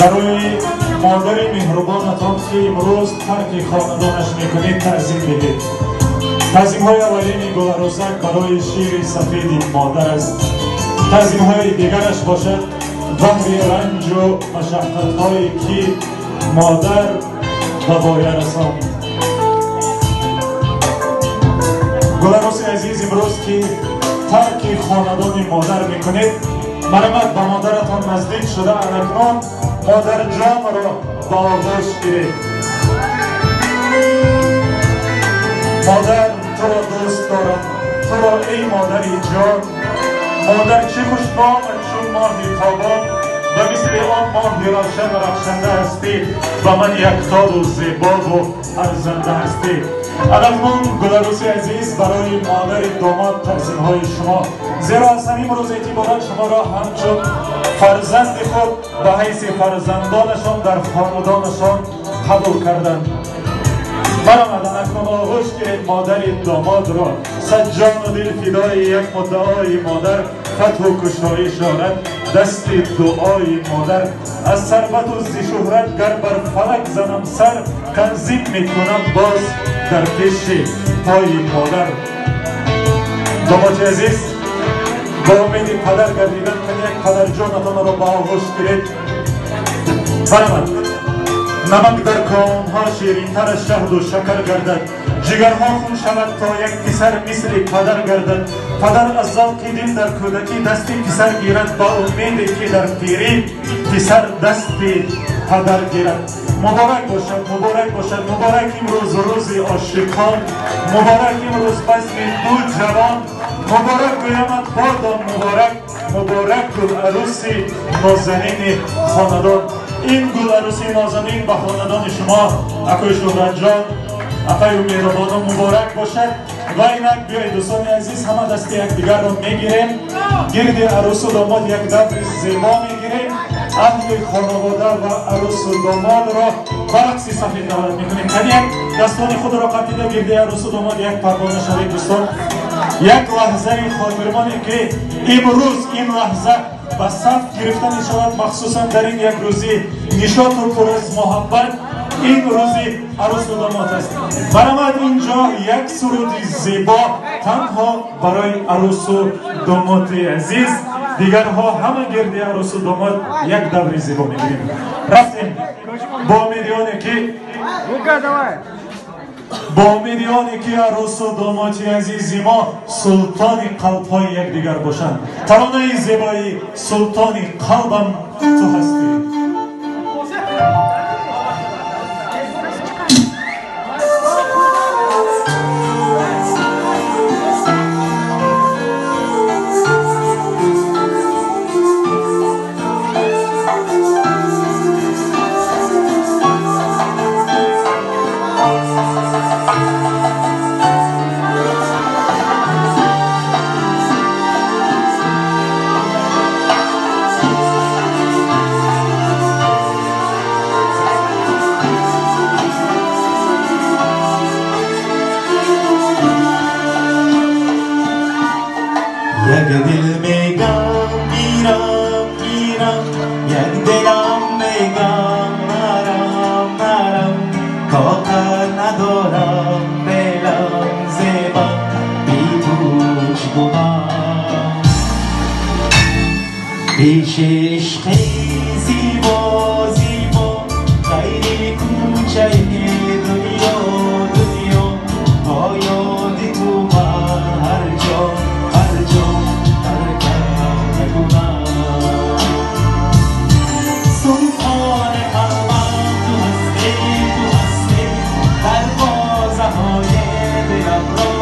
برای مادر مهربانتان که امروز ترک خاندانش میکنید تعظیم بگید. تعظیم های اولی گلروزک برای شیر سفید مادر است. تعظیم های دیگرش باشد بهر رنج و مشقت هایی که مادر به بایه رساند. گلروز عزیز امروز که ترک خاندان مادر میکنید، مرمت به مادرتان نزدیک شده اکنون مادر جان را به آغوش گیرید. مادر تو را دوست دارم، تو را ای مادری جان. مادر چه خوشنام چون ماهی تابان و مثل آن ماهی روشن و رخشنده هستی و من یکتای و زیبا و ارزنده هستی. اکنون گلروز عزیز برای مادر داماد تعظیم های شما، زیرا از همین روز اعتبارا شما را همچون فرزند خود به حیث فرزندانشان در خاندانشان قبول کردند. برآمدن اکنون آغوش گیرید مادر داماد را. صد جان و دل فدای یک مدعای مادر، فتح و کشایی شارد دست دعای مادر. از ثروت و ز شهرت گر بر فلک زنم سر، تنظیم میکنم باز در پیش پای مادر. داماد عزیز با امید پدر گردیدن یک پدر جانتان را به آغوش گیرید. برآمد نمک در کانها شیرین‌تر از شهد و شکر گردد، جگرها خون شود تا یک پسر مثل پدر گردد. پدر از ذوق دل در کودکی دست پسر گیرد، با امیدی که در پیری پسر دست پدر گیرد. مبارک باشد، مبارک باشد، مبارک امروز روز عاشقان، مبارک امروز بزم دو جوان. مبارک گویمت بادام مبارک، مبارک گل عروسی نازنین خاندان. این گل عروسی نازنین به خاندان شما اکوی شهرت جان، اکوی مهربانان مبارک باشد. و اینک بیایید دوستان عزیز همه دست یکدیگر را میگیریم، گرد عروس و داماد یک دبر زیبا میگیریم. اهل خانواده و عروس و داماد را برقصی سفید دعوت میکنیم. یک دستان خود را قطیده گرد عروس و داماد یک پروانه شوید دوستان. یک لحظه خاطرمانی که امروز این لحظه به صف گرفته می شود، مخصوصا در این یک روزی نشاط و پر از محبت. این روزی عروس و داماد است. برآمد اینجا یک سرودی زیبا تنها برای عروس و داماد عزیز، دیگرها همه گرد عروس و داماد یک دبر زیبا میگیریم. رفتیم با امیدیانی که عروس و داماد عزیز ما سلطان قلب های یک دیگر باشند. ترانه زیبایی سلطان قلبم تو هستی. یک دل میگم میرم میرم، یک دلم میگم نرم نرم، طاقت ندارم دلم زیبا بی تو چگونم. پیش عشقی زیبا زیبا غیر کوچه دنیا دنیا، با یاد تو من هر جا های دلم را